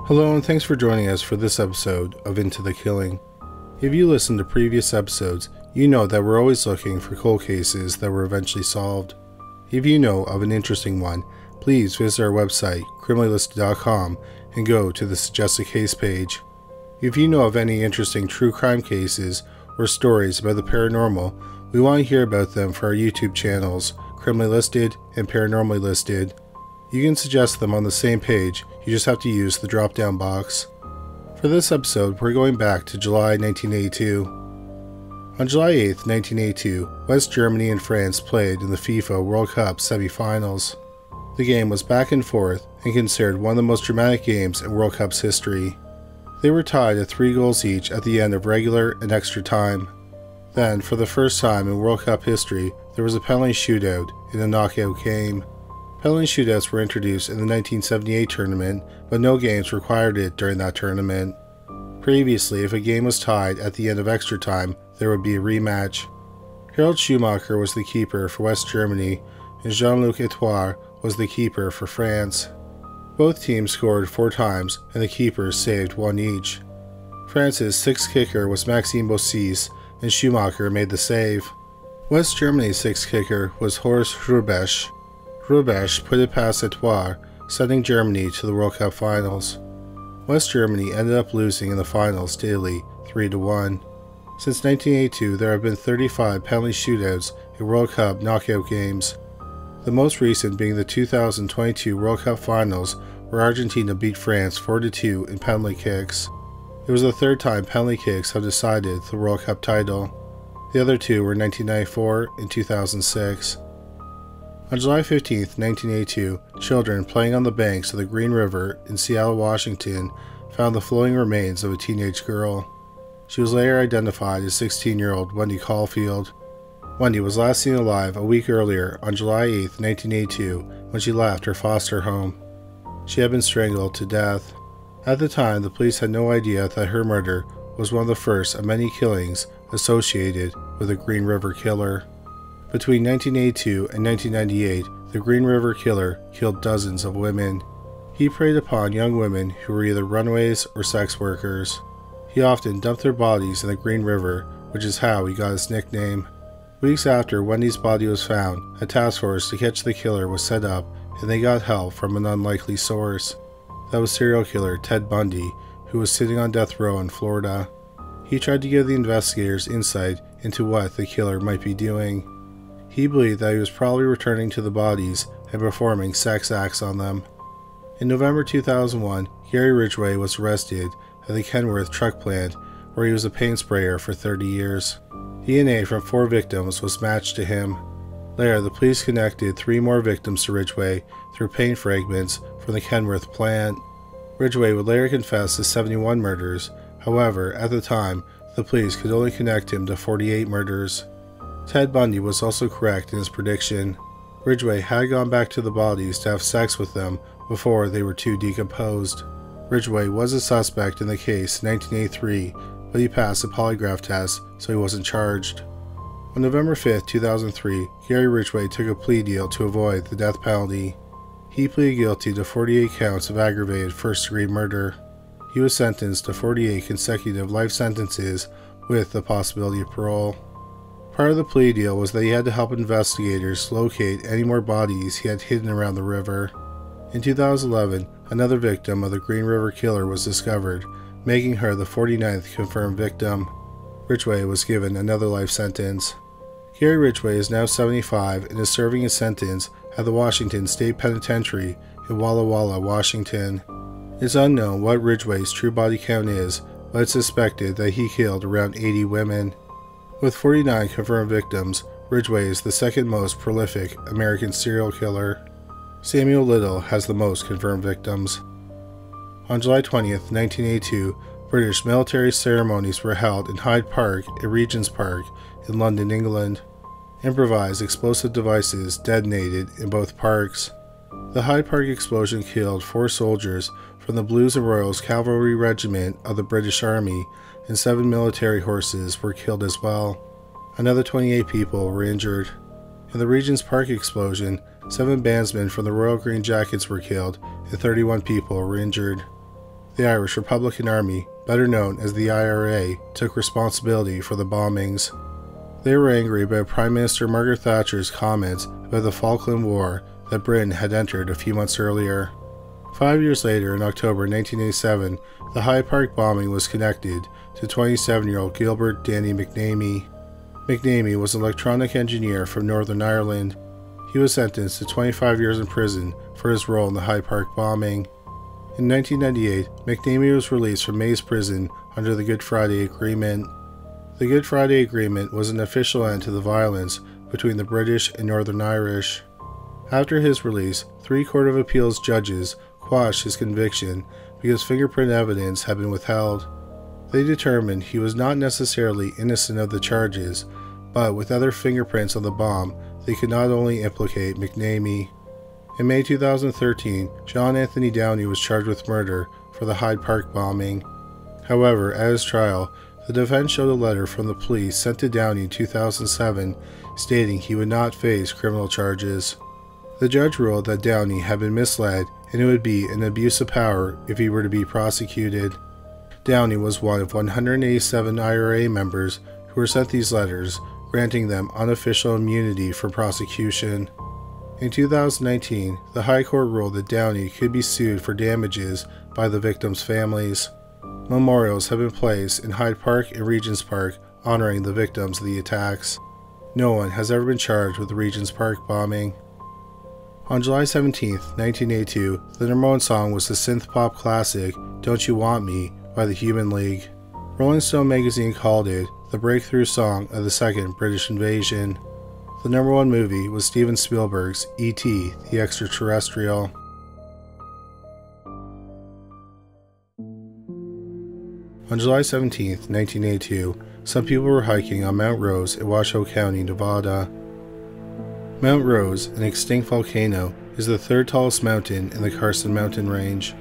Hello and thanks for joining us for this episode of Into the Killing. If you listened to previous episodes, you know that we're always looking for cold cases that were eventually solved. If you know of an interesting one, please visit our website, criminallisted.com, and go to the Suggested Case page. If you know of any interesting true crime cases or stories about the paranormal, we want to hear about them for our YouTube channels, Criminally Listed and Paranormally Listed. You can suggest them on the same page, you just have to use the drop-down box. For this episode, we're going back to July 1982. On July 8, 1982, West Germany and France played in the FIFA World Cup semi-finals. The game was back and forth and considered one of the most dramatic games in World Cup's history. They were tied at 3 goals each at the end of regular and extra time. Then, for the first time in World Cup history, there was a penalty shootout in a knockout game. Penalty shootouts were introduced in the 1978 tournament, but no games required it during that tournament. Previously, if a game was tied at the end of extra time, there would be a rematch. Harald Schumacher was the keeper for West Germany, and Jean-Luc Etoile was the keeper for France. Both teams scored 4 times, and the keepers saved 1 each. France's 6th kicker was Maxime Bossis, and Schumacher made the save. West Germany's 6th kicker was Horst Hrubesch. Hrubesch put it past Etoile, sending Germany to the World Cup finals. West Germany ended up losing in the finals to Italy 3-1. Since 1982, there have been 35 penalty shootouts in World Cup knockout games. The most recent being the 2022 World Cup finals, where Argentina beat France 4-2 in penalty kicks. It was the 3rd time penalty kicks have decided the World Cup title. The other 2 were 1994 and 2006. On July 15, 1982, children playing on the banks of the Green River in Seattle, Washington, found the floating remains of a teenage girl. She was later identified as 16-year-old Wendy Caulfield. Wendy was last seen alive a week earlier on July 8, 1982, when she left her foster home. She had been strangled to death. At the time, the police had no idea that her murder was one of the first of many killings associated with the Green River Killer. Between 1982 and 1998, the Green River Killer killed dozens of women. He preyed upon young women who were either runaways or sex workers. He often dumped their bodies in the Green River, which is how he got his nickname. Weeks after Wendy's body was found, a task force to catch the killer was set up, and they got help from an unlikely source. That was serial killer Ted Bundy, who was sitting on death row in Florida. He tried to give the investigators insight into what the killer might be doing. He believed that he was probably returning to the bodies and performing sex acts on them. In November 2001, Gary Ridgway was arrested at the Kenworth truck plant, where he was a paint sprayer for 30 years. DNA from 4 victims was matched to him. Later, the police connected 3 more victims to Ridgway through paint fragments from the Kenworth plant. Ridgway would later confess to 71 murders. However, at the time, the police could only connect him to 48 murders. Ted Bundy was also correct in his prediction. Ridgway had gone back to the bodies to have sex with them before they were too decomposed. Ridgway was a suspect in the case in 1983, but he passed a polygraph test, so he wasn't charged. On November 5, 2003, Gary Ridgway took a plea deal to avoid the death penalty. He pleaded guilty to 48 counts of aggravated first-degree murder. He was sentenced to 48 consecutive life sentences with the possibility of parole. Part of the plea deal was that he had to help investigators locate any more bodies he had hidden around the river. In 2011, another victim of the Green River Killer was discovered, making her the 49th confirmed victim. Ridgway was given another life sentence. Gary Ridgway is now 75 and is serving his sentence at the Washington State Penitentiary in Walla Walla, Washington. It's unknown what Ridgway's true body count is, but it's suspected that he killed around 80 women. With 49 confirmed victims, Ridgway is the 2nd most prolific American serial killer. Samuel Little has the most confirmed victims. On July 20, 1982, British military ceremonies were held in Hyde Park at Regent's Park in London, England. Improvised explosive devices detonated in both parks. The Hyde Park explosion killed 4 soldiers from the Blues and Royals Cavalry Regiment of the British Army, and 7 military horses were killed as well. Another 28 people were injured. In the Regent's Park explosion, 7 bandsmen from the Royal Green Jackets were killed and 31 people were injured. The Irish Republican Army, better known as the IRA, took responsibility for the bombings. They were angry about Prime Minister Margaret Thatcher's comments about the Falkland War that Britain had entered a few months earlier. 5 years later, in October 1987, the Hyde Park bombing was connected to 27-year-old Gilbert Danny McNamee. McNamee was an electronic engineer from Northern Ireland. He was sentenced to 25 years in prison for his role in the Hyde Park bombing. In 1998, McNamee was released from Maze Prison under the Good Friday Agreement. The Good Friday Agreement was an official end to the violence between the British and Northern Irish. After his release, 3 Court of Appeals judges quashed his conviction because fingerprint evidence had been withheld. They determined he was not necessarily innocent of the charges, but with other fingerprints on the bomb, they could not only implicate McNamee. In May 2013, John Anthony Downey was charged with murder for the Hyde Park bombing. However, at his trial, the defense showed a letter from the police sent to Downey in 2007 stating he would not face criminal charges. The judge ruled that Downey had been misled and it would be an abuse of power if he were to be prosecuted. Downey was one of 187 IRA members who were sent these letters, granting them unofficial immunity from prosecution. In 2019, the High Court ruled that Downey could be sued for damages by the victims' families. Memorials have been placed in Hyde Park and Regent's Park honoring the victims of the attacks. No one has ever been charged with the Regent's Park bombing. On July 17, 1982, the #1 song was the synth-pop classic Don't You Want Me by the Human League. Rolling Stone magazine called it the breakthrough song of the Second British Invasion. The #1 movie was Steven Spielberg's E.T. the Extraterrestrial. On July 17, 1982, some people were hiking on Mount Rose in Washoe County, Nevada. Mount Rose, an extinct volcano, is the 3rd tallest mountain in the Carson Mountain Range.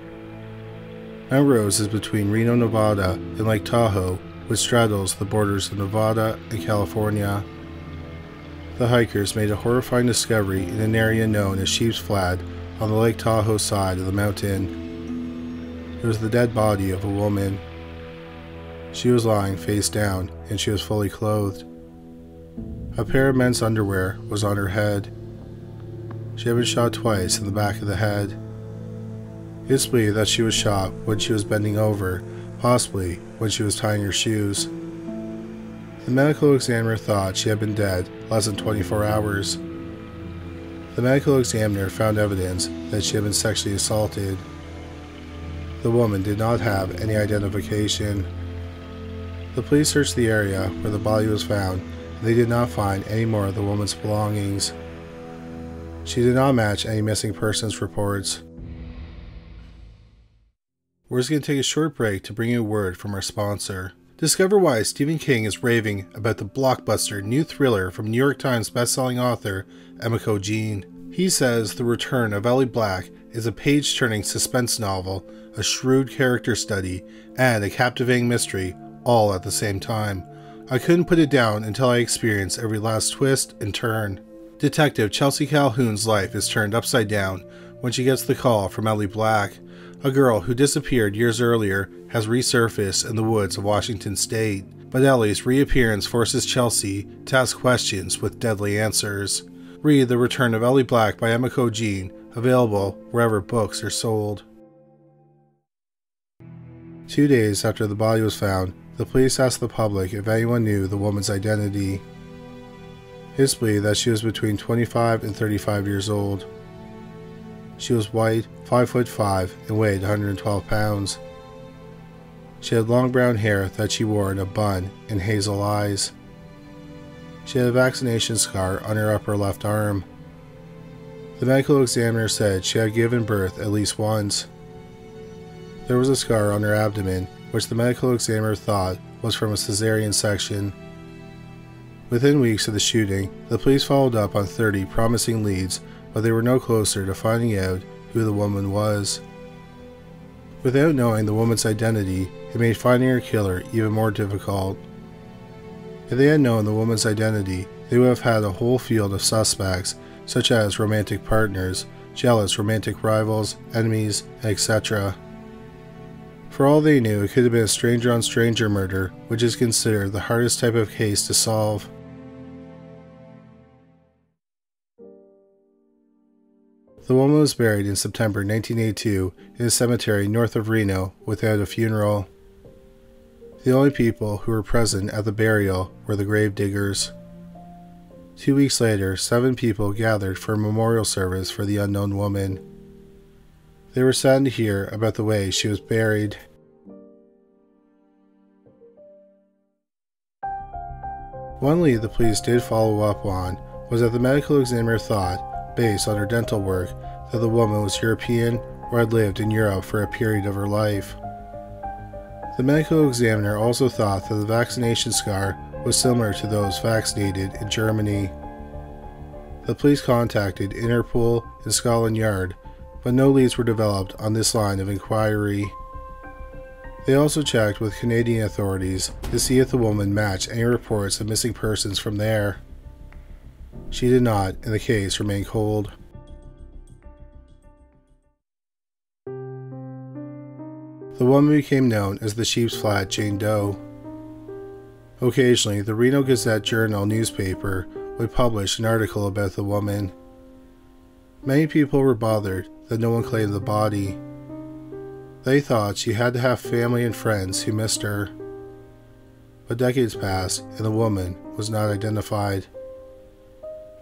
Mount Rose is between Reno, Nevada and Lake Tahoe, which straddles the borders of Nevada and California. The hikers made a horrifying discovery in an area known as Sheep's Flat on the Lake Tahoe side of the mountain. It was the dead body of a woman. She was lying face down and she was fully clothed. A pair of men's underwear was on her head. She had been shot twice in the back of the head. It's believed that she was shot when she was bending over, possibly when she was tying her shoes. The medical examiner thought she had been dead less than 24 hours. The medical examiner found evidence that she had been sexually assaulted. The woman did not have any identification. The police searched the area where the body was found, and they did not find any more of the woman's belongings. She did not match any missing persons reports. We're just going to take a short break to bring you a word from our sponsor. Discover why Stephen King is raving about the blockbuster new thriller from New York Times bestselling author Emiko Jean. He says The Return of Ellie Black is a page-turning suspense novel, a shrewd character study, and a captivating mystery, all at the same time. I couldn't put it down until I experienced every last twist and turn. Detective Chelsea Calhoun's life is turned upside down when she gets the call from Ellie Black. A girl who disappeared years earlier has resurfaced in the woods of Washington State, but Ellie's reappearance forces Chelsea to ask questions with deadly answers. Read The Return of Ellie Black by Emiko Jean, available wherever books are sold. 2 days after the body was found, the police asked the public if anyone knew the woman's identity. It's believed that she was between 25 and 35 years old. She was white, 5'5", and weighed 112 pounds. She had long brown hair that she wore in a bun and hazel eyes. She had a vaccination scar on her upper left arm. The medical examiner said she had given birth at least once. There was a scar on her abdomen, which the medical examiner thought was from a cesarean section. Within weeks of the shooting, the police followed up on 30 promising leads, but they were no closer to finding out who the woman was. Without knowing the woman's identity, it made finding her killer even more difficult. If they had known the woman's identity, they would have had a whole field of suspects, such as romantic partners, jealous romantic rivals, enemies, etc. For all they knew, it could have been a stranger-on-stranger murder, which is considered the hardest type of case to solve. The woman was buried in September 1982 in a cemetery north of Reno without a funeral. The only people who were present at the burial were the gravediggers. 2 weeks later, 7 people gathered for a memorial service for the unknown woman. They were saddened to hear about the way she was buried. One lead the police did follow up on was that the medical examiner thought, based on her dental work, that the woman was European or had lived in Europe for a period of her life. The medical examiner also thought that the vaccination scar was similar to those vaccinated in Germany. The police contacted Interpol and Scotland Yard, but no leads were developed on this line of inquiry. They also checked with Canadian authorities to see if the woman matched any reports of missing persons from there. She did not, and the case remained cold. The woman became known as the Sheep's Flat Jane Doe. Occasionally, the Reno Gazette-Journal newspaper would publish an article about the woman. Many people were bothered that no one claimed the body. They thought she had to have family and friends who missed her. But decades passed and the woman was not identified.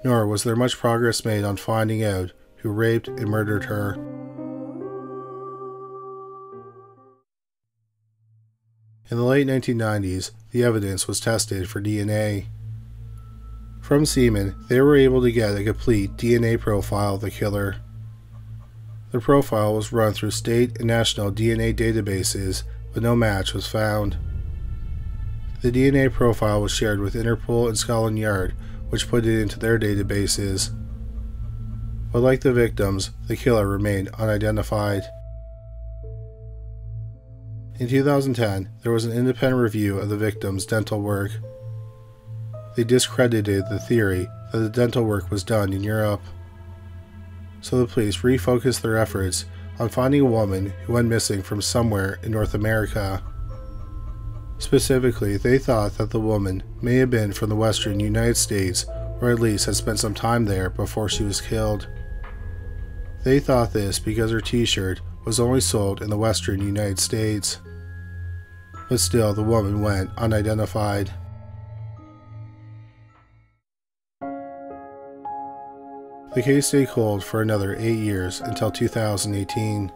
Nor was there much progress made on finding out who raped and murdered her. In the late 1990s, the evidence was tested for DNA. From semen, they were able to get a complete DNA profile of the killer. The profile was run through state and national DNA databases, but no match was found. The DNA profile was shared with Interpol and Scotland Yard, which put it into their databases. But like the victims, the killer remained unidentified. In 2010, there was an independent review of the victims' dental work. They discredited the theory that the dental work was done in Europe. So the police refocused their efforts on finding a woman who went missing from somewhere in North America. Specifically, they thought that the woman may have been from the western United States, or at least had spent some time there before she was killed. They thought this because her t-shirt was only sold in the western United States. But still, the woman went unidentified. The case stayed cold for another 8 years until 2018.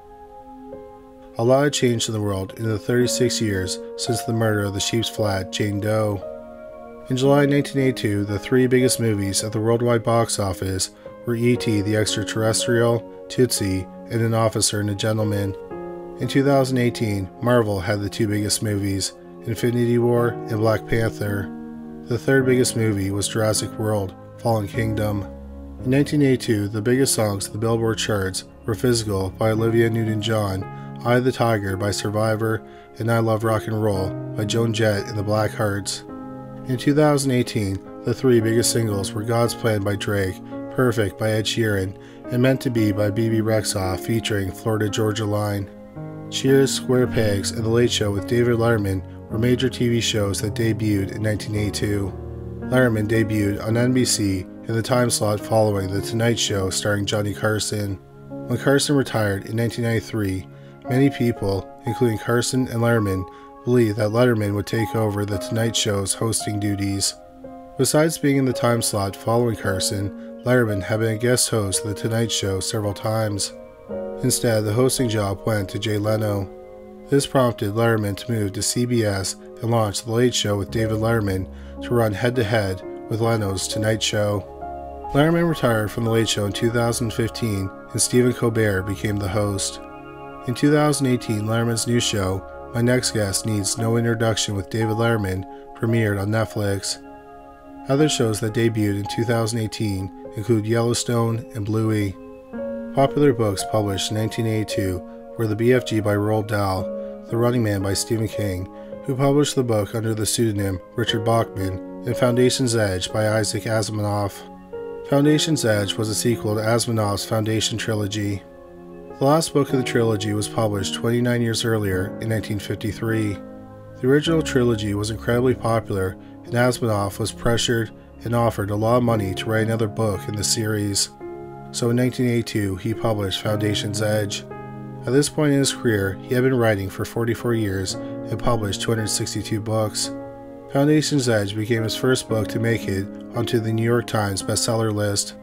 A lot had changed in the world in the 36 years since the murder of the Sheep's Flat Jane Doe. In July 1982, the 3 biggest movies at the worldwide box office were E.T. the Extraterrestrial, Tootsie, and An Officer and a Gentleman. In 2018, Marvel had the 2 biggest movies, Infinity War and Black Panther. The 3rd biggest movie was Jurassic World: Fallen Kingdom. In 1982, the biggest songs of the Billboard charts were Physical by Olivia Newton-John, Eye of the Tiger by Survivor, and I Love Rock and Roll by Joan Jett and the Blackhearts. In 2018, the 3 biggest singles were God's Plan by Drake, Perfect by Ed Sheeran, and Meant to Be by BB Rexa featuring Florida Georgia Line. Cheers, Square Pegs, and The Late Show with David Letterman were major TV shows that debuted in 1982. Letterman debuted on NBC in the time slot following The Tonight Show starring Johnny Carson. When Carson retired in 1993, many people, including Carson and Letterman, believed that Letterman would take over The Tonight Show's hosting duties. Besides being in the time slot following Carson, Letterman had been a guest host of The Tonight Show several times. Instead, the hosting job went to Jay Leno. This prompted Letterman to move to CBS and launch The Late Show with David Letterman to run head-to-head with Leno's Tonight Show. Letterman retired from The Late Show in 2015 and Stephen Colbert became the host. In 2018, Letterman's new show, My Next Guest Needs No Introduction with David Letterman, premiered on Netflix. Other shows that debuted in 2018 include Yellowstone and Bluey. Popular books published in 1982 were The BFG by Roald Dahl, The Running Man by Stephen King, who published the book under the pseudonym Richard Bachman, and Foundation's Edge by Isaac Asimov. Foundation's Edge was a sequel to Asimov's Foundation trilogy. The last book of the trilogy was published 29 years earlier in 1953. The original trilogy was incredibly popular, and Asimov was pressured and offered a lot of money to write another book in the series. So in 1982, he published Foundation's Edge. At this point in his career, he had been writing for 44 years and published 262 books. Foundation's Edge became his first book to make it onto the New York Times bestseller list.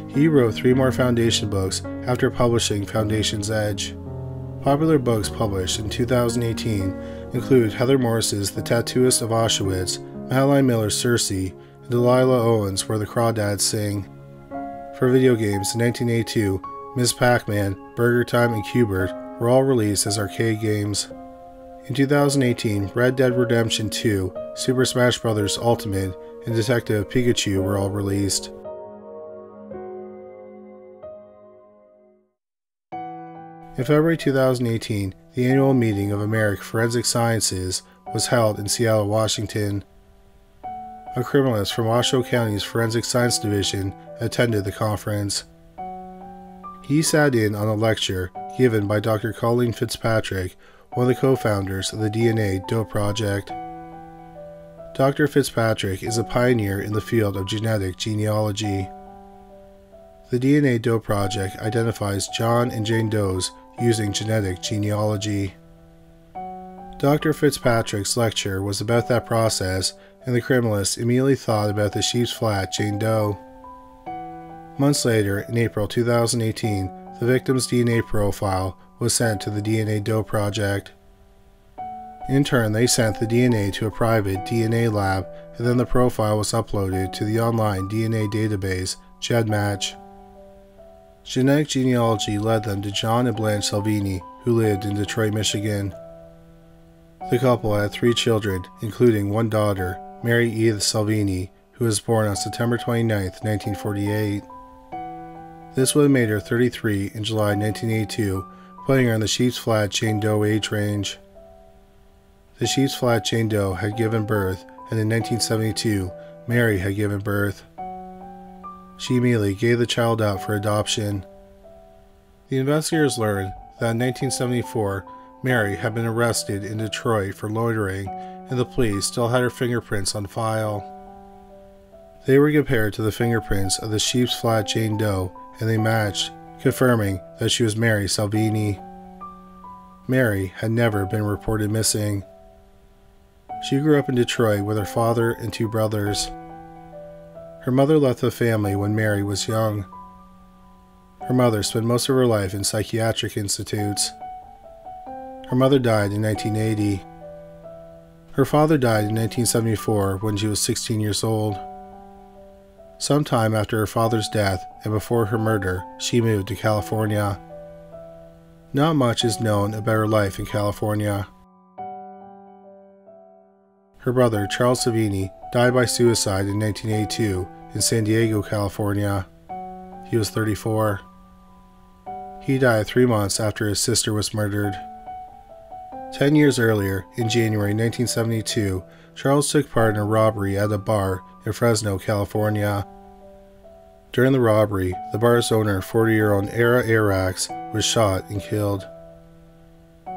He wrote 3 more Foundation books after publishing Foundation's Edge. Popular books published in 2018 include Heather Morris's The Tattooist of Auschwitz, Madeline Miller's Circe, and Delilah Owens' Where the Crawdads Sing. For video games, in 1982, Ms. Pac-Man, Burger Time, and Q*bert were all released as arcade games. In 2018, Red Dead Redemption 2, Super Smash Bros. Ultimate, and Detective Pikachu were all released. In February 2018, the annual meeting of American Forensic Sciences was held in Seattle, Washington. A criminalist from Washoe County's Forensic Science Division attended the conference. He sat in on a lecture given by Dr. Colleen Fitzpatrick, one of the co-founders of the DNA Dope Project. Dr. Fitzpatrick is a pioneer in the field of genetic genealogy. The DNA Doe Project identifies John and Jane Does using genetic genealogy. Dr. Fitzpatrick's lecture was about that process, and the criminalist immediately thought about the sheep's flat Jane Doe. Months later, in April 2018, the victim's DNA profile was sent to the DNA Doe Project. In turn, they sent the DNA to a private DNA lab, and then the profile was uploaded to the online DNA database, GEDmatch. Genetic genealogy led them to John and Blanche Salvini, who lived in Detroit, Michigan. The couple had 3 children, including one daughter, Mary Edith Salvini, who was born on September 29, 1948. This would have made her 33 in July 1982, putting her in the sheep's flat Jane Doe age range. The sheep's flat Jane Doe had given birth, and in 1972, Mary had given birth. She immediately gave the child out for adoption. The investigators learned that in 1974, Mary had been arrested in Detroit for loitering, and the police still had her fingerprints on file. They were compared to the fingerprints of the sheep's flat Jane Doe, and they matched, confirming that she was Mary Salvini. Mary had never been reported missing. She grew up in Detroit with her father and 2 brothers. Her mother left the family when Mary was young. Her mother spent most of her life in psychiatric institutes. Her mother died in 1980. Her father died in 1974 when she was 16 years old. Sometime after her father's death and before her murder, she moved to California. Not much is known about her life in California. Her brother, Charles Savini, died by suicide in 1982 in San Diego, California. He was 34. He died 3 months after his sister was murdered. 10 years earlier, in January 1972, Charles took part in a robbery at a bar in Fresno, California. During the robbery, the bar's owner, 40-year-old Ara Arax, was shot and killed.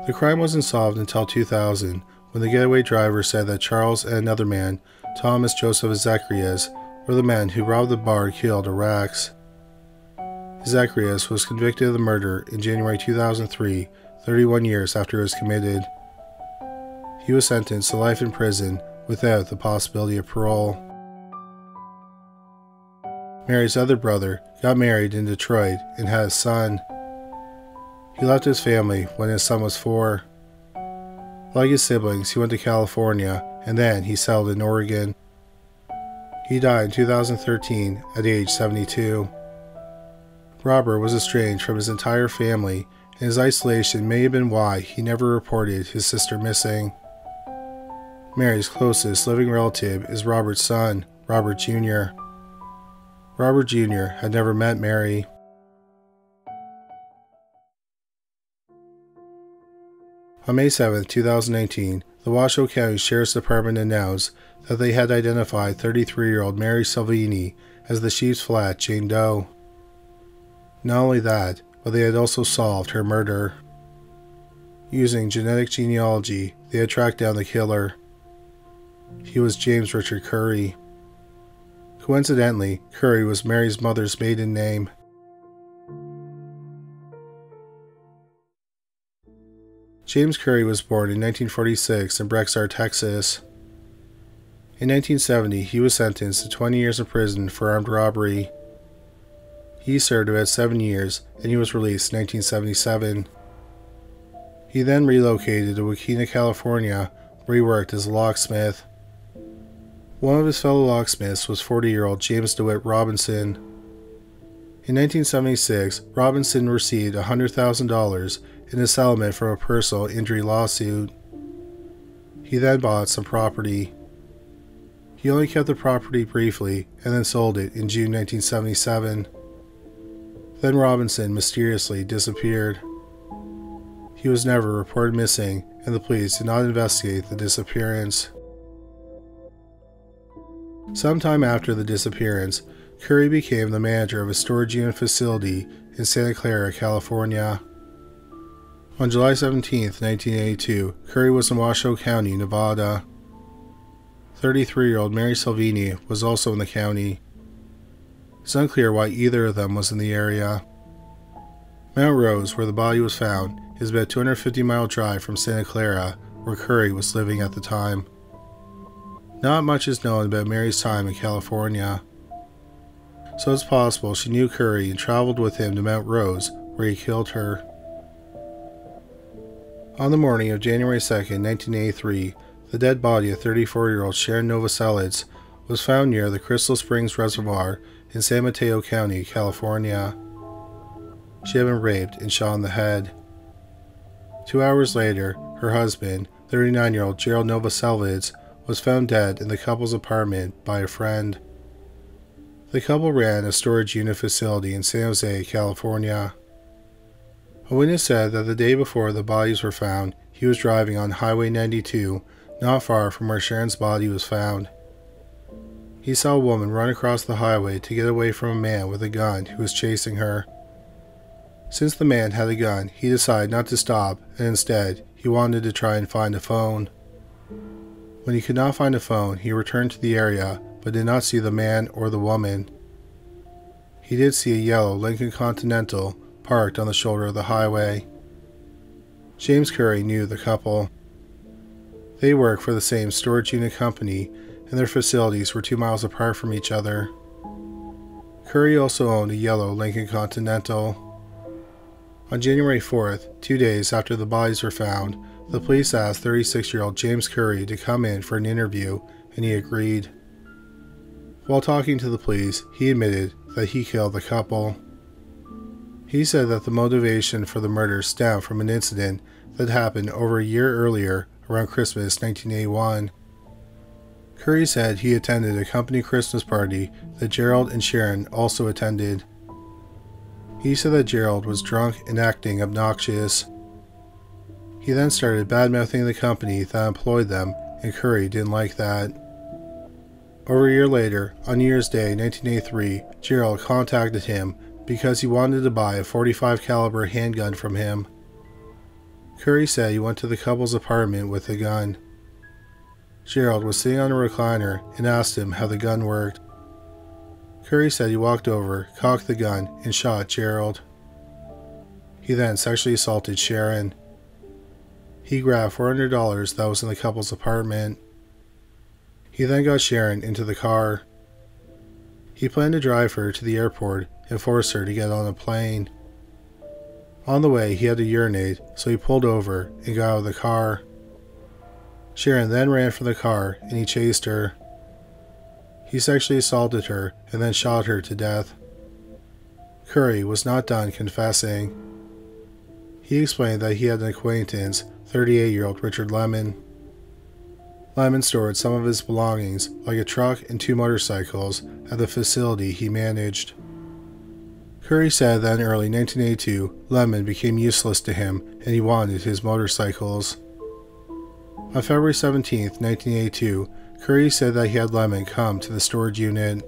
The crime wasn't solved until 2000, when the getaway driver said that Charles and another man, Thomas Joseph Zacharias, were the men who robbed the bar and killed Arax. Zacharias was convicted of the murder in January 2003, 31 years after it was committed. He was sentenced to life in prison without the possibility of parole. Mary's other brother got married in Detroit and had a son. He left his family when his son was 4. Like his siblings, he went to California, and then he settled in Oregon. He died in 2013 at age 72. Robert was estranged from his entire family, and his isolation may have been why he never reported his sister missing. Mary's closest living relative is Robert's son, Robert Jr. Robert Jr. had never met Mary. On May 7, 2019, the Washoe County Sheriff's Department announced that they had identified 33-year-old Mary Salvini as the sheep's flat Jane Doe. Not only that, but they had also solved her murder. Using genetic genealogy, they had tracked down the killer. He was James Richard Curry. Coincidentally, Curry was Mary's mother's maiden name. James Curry was born in 1946 in Brexar, Texas. In 1970, he was sentenced to 20 years in prison for armed robbery. He served about 7 years, and he was released in 1977. He then relocated to Washoe, California, where he worked as a locksmith. One of his fellow locksmiths was 40-year-old James DeWitt Robinson. In 1976, Robinson received $100,000 in a settlement from a personal injury lawsuit. He then bought some property. He only kept the property briefly and then sold it in June 1977. Then Robinson mysteriously disappeared. He was never reported missing, and the police did not investigate the disappearance. Sometime after the disappearance, Curry became the manager of a storage unit facility in Santa Clara, California. On July 17, 1982, Curry was in Washoe County, Nevada. 33-year-old Mary Salvini was also in the county. It's unclear why either of them was in the area. Mount Rose, where the body was found, is about a 250-mile drive from Santa Clara, where Curry was living at the time. Not much is known about Mary's time in California, so it's possible she knew Curry and traveled with him to Mount Rose, where he killed her. On the morning of January 2, 1983, the dead body of 34-year-old Sharon Novoselic was found near the Crystal Springs Reservoir in San Mateo County, California. She had been raped and shot in the head. 2 hours later, her husband, 39-year-old Gerald Novoselic, was found dead in the couple's apartment by a friend. The couple ran a storage unit facility in San Jose, California. A witness said that the day before the bodies were found, he was driving on Highway 92, not far from where Sharon's body was found. He saw a woman run across the highway to get away from a man with a gun who was chasing her. Since the man had a gun, he decided not to stop, and instead, he wanted to try and find a phone. When he could not find a phone, he returned to the area, but did not see the man or the woman. He did see a yellow Lincoln Continental parked on the shoulder of the highway. James Curry knew the couple. They worked for the same storage unit company, and their facilities were 2 miles apart from each other. Curry also owned a yellow Lincoln Continental. On January 4th, 2 days after the bodies were found, the police asked 36-year-old James Curry to come in for an interview, and he agreed. While talking to the police, he admitted that he killed the couple. He said that the motivation for the murder stemmed from an incident that happened over a year earlier, around Christmas 1981. Curry said he attended a company Christmas party that Gerald and Sharon also attended. He said that Gerald was drunk and acting obnoxious. He then started bad-mouthing the company that employed them, and Curry didn't like that. Over a year later, on New Year's Day 1983, Gerald contacted him because he wanted to buy a .45 caliber handgun from him. Curry said he went to the couple's apartment with the gun. Gerald was sitting on a recliner and asked him how the gun worked. Curry said he walked over, cocked the gun, and shot Gerald. He then sexually assaulted Sharon. He grabbed $400 that was in the couple's apartment. He then got Sharon into the car. He planned to drive her to the airport and force her to get on a plane. On the way, he had to urinate, so he pulled over and got out of the car. Sharon then ran from the car and he chased her. He sexually assaulted her and then shot her to death. Curry was not done confessing. He explained that he had an acquaintance, 38-year-old Richard Lemon. Lemon stored some of his belongings, like a truck and 2 motorcycles, at the facility he managed. Curry said that in early 1982, Lemon became useless to him and he wanted his motorcycles. On February 17, 1982, Curry said that he had Lemon come to the storage unit.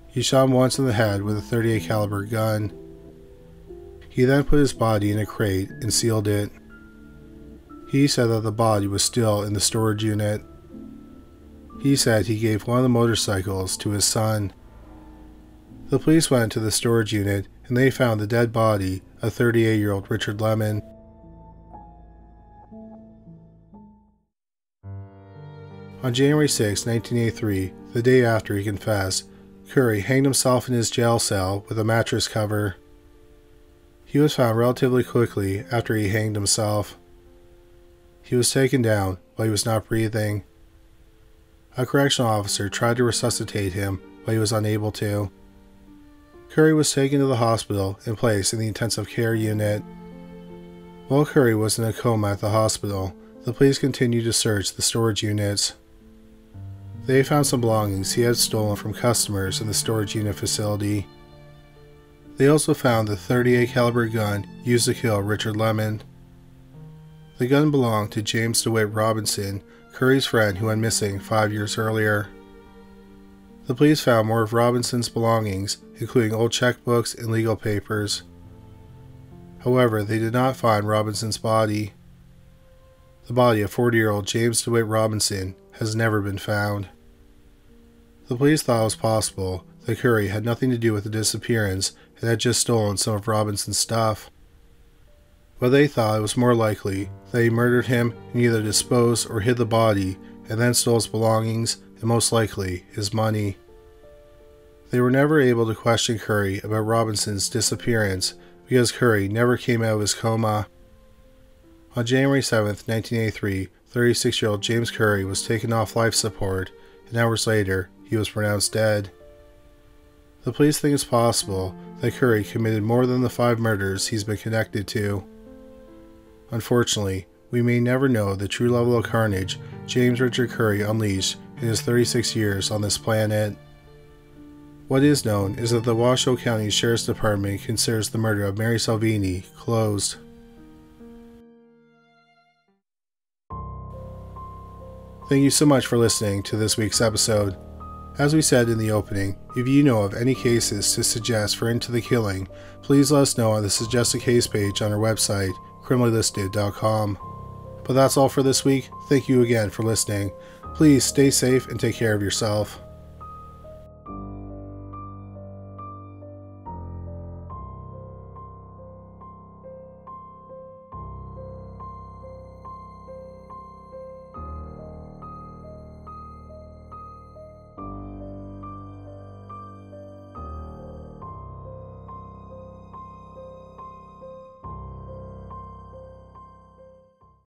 He shot him once in the head with a .38 caliber gun. He then put his body in a crate and sealed it. He said that the body was still in the storage unit. He said he gave one of the motorcycles to his son. The police went to the storage unit and they found the dead body of 38-year-old Richard Lemon. On January 6, 1983, the day after he confessed, Curry hanged himself in his jail cell with a mattress cover. He was found relatively quickly after he hanged himself. He was taken down, but he was not breathing. A correctional officer tried to resuscitate him, but he was unable to. Curry was taken to the hospital and placed in the intensive care unit. While Curry was in a coma at the hospital, the police continued to search the storage units. They found some belongings he had stolen from customers in the storage unit facility. They also found the .38 caliber gun used to kill Richard Lemon. The gun belonged to James DeWitt Robinson, Curry's friend who went missing 5 years earlier. The police found more of Robinson's belongings, including old checkbooks and legal papers. However, they did not find Robinson's body. The body of 40-year-old James DeWitt Robinson has never been found. The police thought it was possible that Curry had nothing to do with the disappearance and had just stolen some of Robinson's stuff. But they thought it was more likely that he murdered him and either disposed or hid the body and then stole his belongings and most likely his money. They were never able to question Curry about Robinson's disappearance because Curry never came out of his coma. On January 7, 1983, 36-year-old James Curry was taken off life support, and hours later, he was pronounced dead. The police think it's possible that Curry committed more than the 5 murders he's been connected to. Unfortunately, we may never know the true level of carnage James Richard Curry unleashed in his 36 years on this planet. What is known is that the Washoe County Sheriff's Department considers the murder of Mary Salvini closed. Thank you so much for listening to this week's episode. As we said in the opening, if you know of any cases to suggest for Into the Killing, please let us know on the Suggest a Case page on our website, criminallylisted.com. But that's all for this week. Thank you again for listening. Please stay safe and take care of yourself.